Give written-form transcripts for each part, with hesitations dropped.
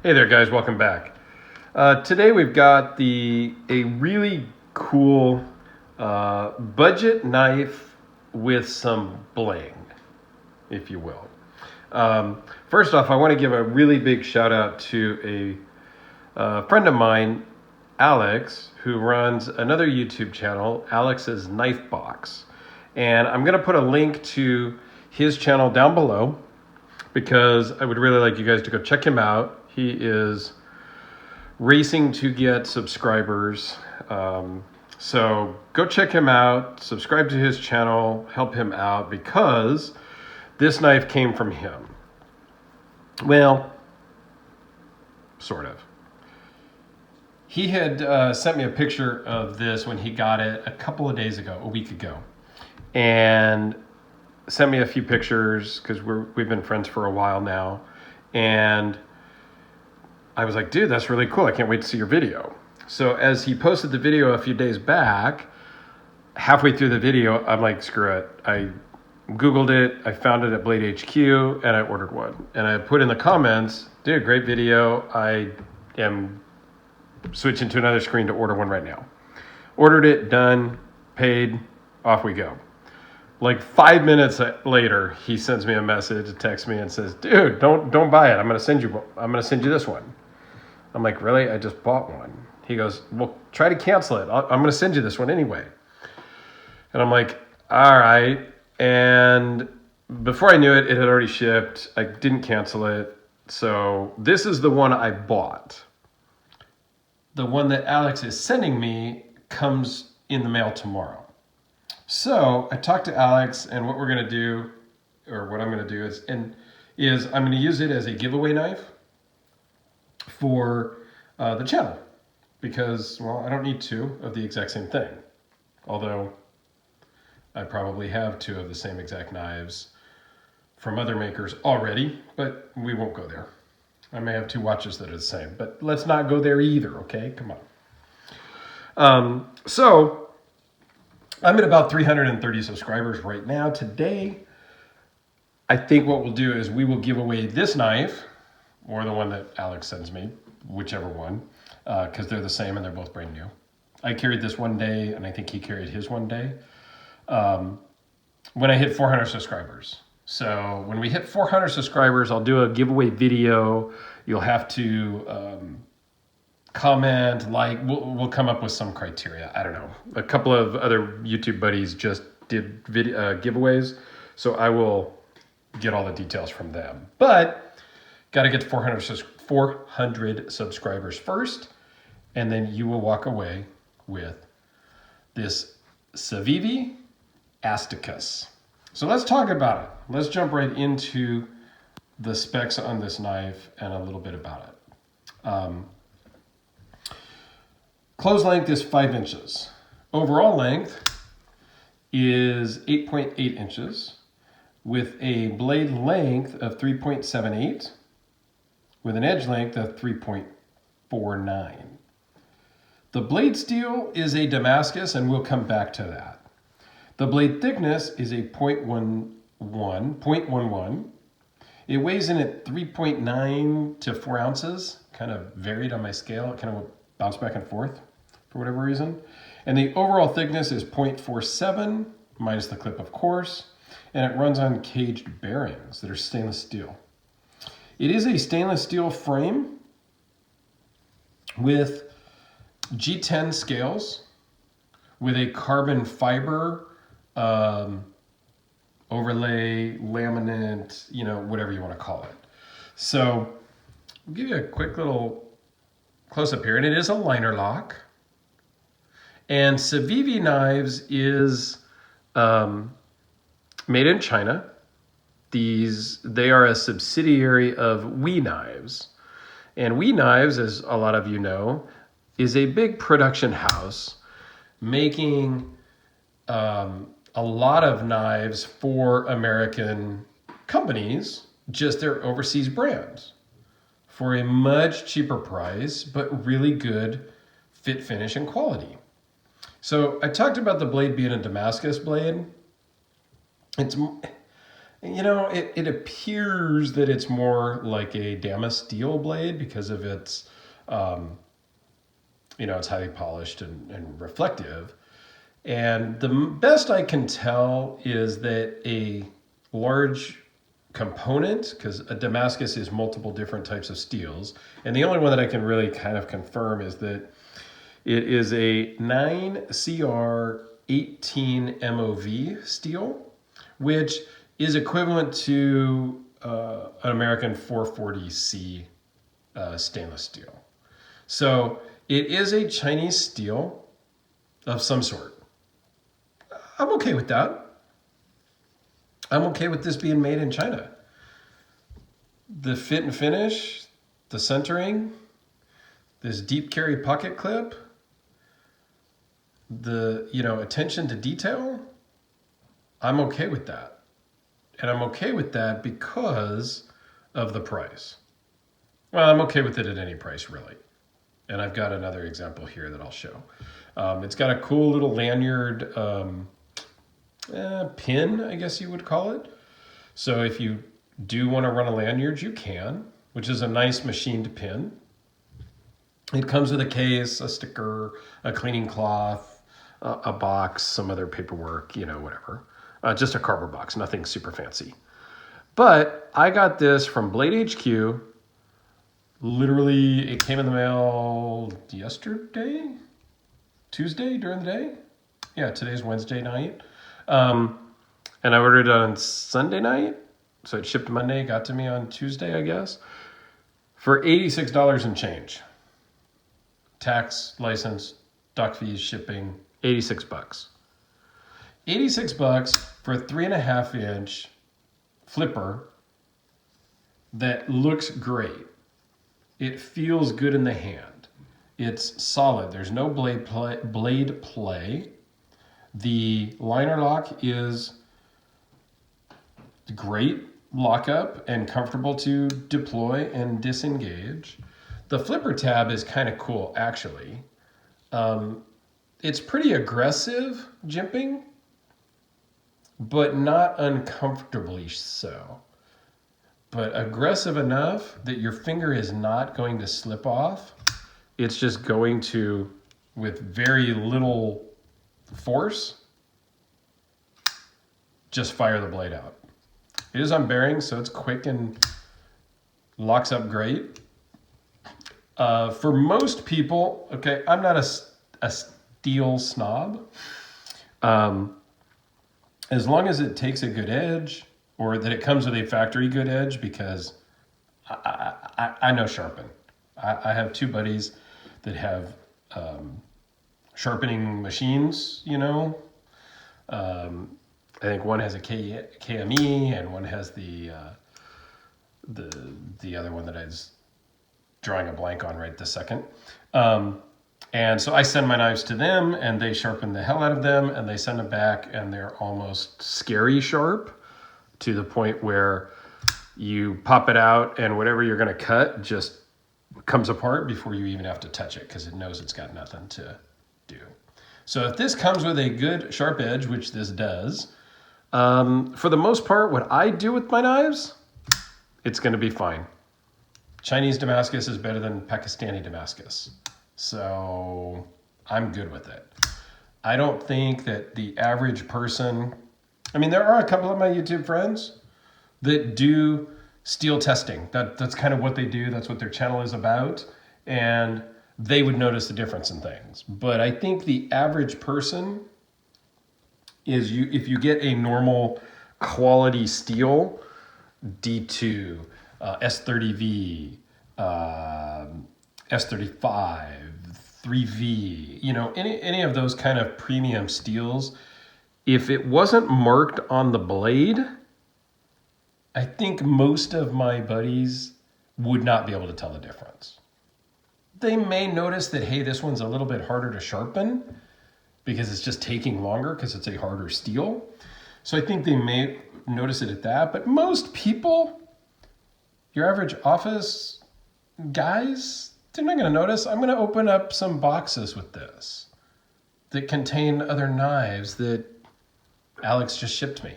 Hey there, guys. Welcome back. Today we've got a really cool budget knife with some bling, if you will. First off, I want to give a really big shout out to a friend of mine, Alex, who runs another YouTube channel, Alex's Knife Box. And I'm going to put a link to his channel down below because I would really like you guys to go check him out. He is racing to get subscribers. So go check him out, subscribe to his channel, help him out because this knife came from him. Well, sort of. He had sent me a picture of this when he got it a week ago. And sent me a few pictures because we've been friends for a while now. And I was like, dude, that's really cool. I can't wait to see your video. So as he posted the video a few days back, halfway through the video, I'm like, screw it. I Googled it. I found it at Blade HQ and I ordered one. And I put in the comments, dude, great video. I am switching to another screen to order one right now. Ordered it, done, paid, off we go. Like 5 minutes later, he sends me a message, texts me and says, dude, don't buy it. I'm going to send you this one. I'm like, really? I just bought one. He goes, well, try to cancel it. I'm going to send you this one anyway. And I'm like, all right. And before I knew it, it had already shipped. I didn't cancel it. So this is the one I bought. The one that Alex is sending me comes in the mail tomorrow. So I talked to Alex, and what we're going to do, or what I'm going to do is I'm going to use it as a giveaway knife for the channel because, well, I don't need two of the exact same thing. Although I probably have two of the same exact knives from other makers already, but we won't go there. I may have two watches that are the same, but let's not go there either, okay? Come on. So I'm at about 330 subscribers right now. Today, I think what we'll do is we will give away this knife or the one that Alex sends me, whichever one, because they're the same and they're both brand new. I carried this one day and I think he carried his one day when I hit 400 subscribers. So when we hit 400 subscribers, I'll do a giveaway video. You'll have to comment, like, we'll come up with some criteria. I don't know. A couple of other YouTube buddies just did giveaways, so I will get all the details from them. But got to get to 400 subscribers first, and then you will walk away with this Civivi Asticus. So let's talk about it. Let's jump right into the specs on this knife and a little bit about it. Close length is 5 inches. Overall length is 8.8 inches with a blade length of 3.78 with an edge length of 3.49. The blade steel is a Damascus, and we'll come back to that. The blade thickness is a 0.11. It weighs in at 3.9 to 4 ounces, kind of varied on my scale. It kind of bounced back and forth for whatever reason. And the overall thickness is 0.47, minus the clip, of course, and it runs on caged bearings that are stainless steel. It is a stainless steel frame with G10 scales with a carbon fiber overlay, laminate, whatever you want to call it. So I'll give you a quick little close-up here, and it is a liner lock. And Civivi Knives is made in China. They are a subsidiary of We Knives. And We Knives, as a lot of you know, is a big production house making a lot of knives for American companies, just their overseas brands, for a much cheaper price, but really good fit, finish, and quality. So I talked about the blade being a Damascus blade. You know, it appears that it's more like a Damas steel blade because of its, it's highly polished and reflective. And the best I can tell is that a large component, because a Damascus is multiple different types of steels, and the only one that I can really kind of confirm is that it is a 9CR18 MOV steel, which is equivalent to an American 440C stainless steel. So it is a Chinese steel of some sort. I'm okay with that. I'm okay with this being made in China. The fit and finish, the centering, this deep carry pocket clip, the attention to detail, I'm okay with that. And I'm okay with that because of the price. Well, I'm okay with it at any price, really. And I've got another example here that I'll show. It's got a cool little lanyard pin, I guess you would call it. So if you do want to run a lanyard, you can, which is a nice machined pin. It comes with a case, a sticker, a cleaning cloth, a box, some other paperwork, whatever. Just a cardboard box, nothing super fancy. But I got this from Blade HQ. Literally, it came in the mail yesterday? Tuesday during the day? Yeah, today's Wednesday night. And I ordered it on Sunday night. So it shipped Monday, got to me on Tuesday, I guess. For $86 and change. Tax, license, dock fees, shipping, $86. $86 for a 3.5 inch flipper that looks great. It feels good in the hand. It's solid. There's no blade play. The liner lock is great lockup and comfortable to deploy and disengage. The flipper tab is kind of cool, actually. It's pretty aggressive jimping, but not uncomfortably so. But aggressive enough that your finger is not going to slip off. It's just going to, with very little force, just fire the blade out. It is on bearings, so it's quick and locks up great. For most people, okay, I'm not a steel snob. As long as it takes a good edge, or that it comes with a factory good edge, because I know sharpen. I have two buddies that have sharpening machines, I think one has a KME and one has the other one that I was drawing a blank on right this second. And so I send my knives to them and they sharpen the hell out of them and they send them back and they're almost scary sharp to the point where you pop it out and whatever you're going to cut just comes apart before you even have to touch it because it knows it's got nothing to do. So if this comes with a good sharp edge, which this does, for the most part, what I do with my knives, it's going to be fine. Chinese Damascus is better than Pakistani Damascus. So I'm good with it. I don't think that the average person, there are a couple of my YouTube friends that do steel testing. That's kind of what they do. That's what their channel is about. And they would notice the difference in things. But I think the average person is if you get a normal quality steel, D2, S30V, S35, 3V, any of those kind of premium steels, if it wasn't marked on the blade, I think most of my buddies would not be able to tell the difference. They may notice that, hey, this one's a little bit harder to sharpen because it's just taking longer because it's a harder steel. So I think they may notice it at that. But most people, your average office guys, they're not going to notice. I'm going to open up some boxes with this that contain other knives that Alex just shipped me,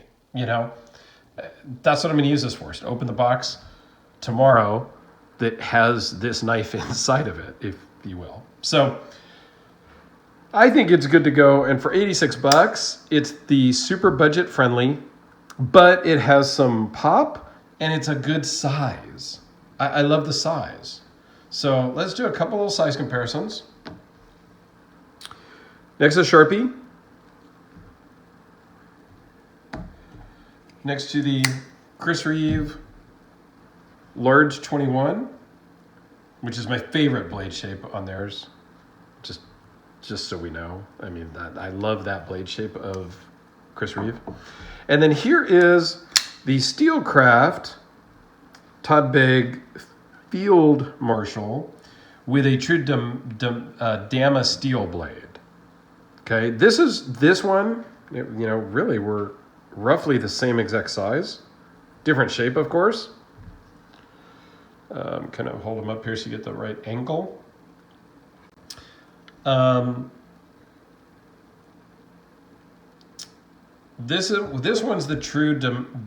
That's what I'm going to use this for, is to open the box tomorrow that has this knife inside of it, if you will. So I think it's good to go. And for 86 bucks, it's the super budget friendly, but it has some pop and it's a good size. I love the size. So let's do a couple little size comparisons. Next is Sharpie. Next to the Chris Reeve large 21, which is my favorite blade shape on theirs. Just so we know. I mean, I love that blade shape of Chris Reeve. And then here is the Steelcraft Todd Begg Field Marshal with a true Dama steel blade. Okay, this one, you know, really we're roughly the same exact size. Different shape, of course. Kind of hold them up here so you get the right angle. This one's the true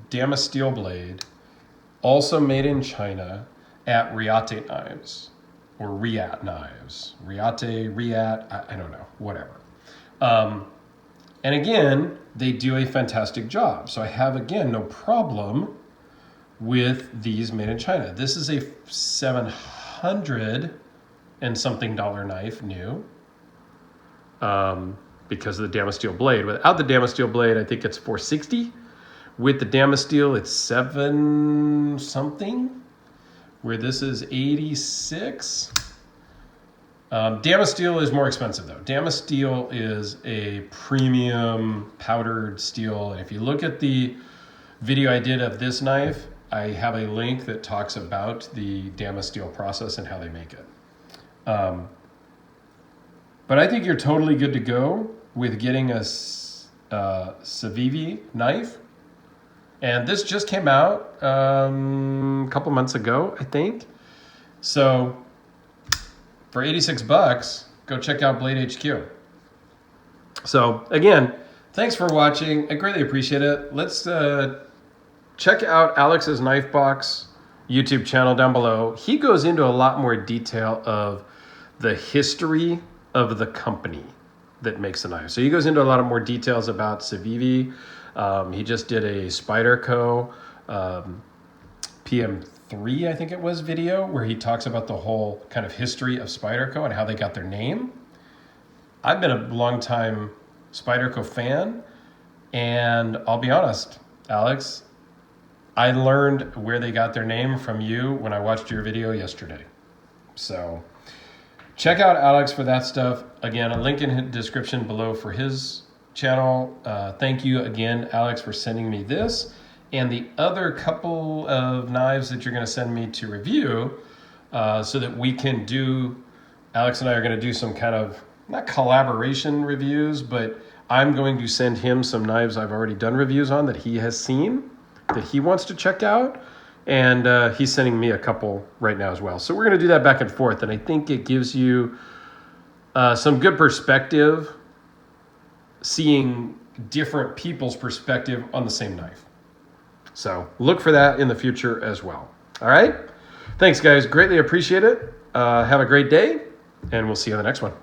Dama steel blade, also made in China at Riate Knives, or Riat Knives. Riat, I don't know, whatever. And again, they do a fantastic job. So I have, again, no problem with these made in China. This is a $700 and something knife new, because of the Dama steel blade. Without the Dama steel blade, I think it's $460. With the Dama steel, it's $7 something, where this is $86. Dama steel is more expensive though. Dama steel is a premium powdered steel. And if you look at the video I did of this knife, I have a link that talks about the Dama steel process and how they make it. But I think you're totally good to go with getting a Civivi knife. And this just came out a couple months ago, I think. So for 86 bucks, go check out Blade HQ. So again, thanks for watching. I greatly appreciate it. Let's check out Alex's Knife Box YouTube channel down below. He goes into a lot more detail of the history of the company that makes the knife. So he goes into a lot of more details about Civivi. He just did a Spyderco PM3, I think it was, video where he talks about the whole kind of history of Spyderco and how they got their name. I've been a long-time Spyderco fan, and I'll be honest, Alex, I learned where they got their name from you when I watched your video yesterday. So check out Alex for that stuff. Again, a link in the description below for his channel. Thank you again, Alex, for sending me this and the other couple of knives that you're going to send me to review, so that we can do, Alex and I are going to do some kind of, not collaboration reviews, but I'm going to send him some knives I've already done reviews on that he has seen, that he wants to check out. And he's sending me a couple right now as well. So we're going to do that back and forth. And I think it gives you some good perspective, seeing different people's perspective on the same knife. So look for that in the future as well. All right. Thanks, guys. Greatly appreciate it. Have a great day, and we'll see you on the next one.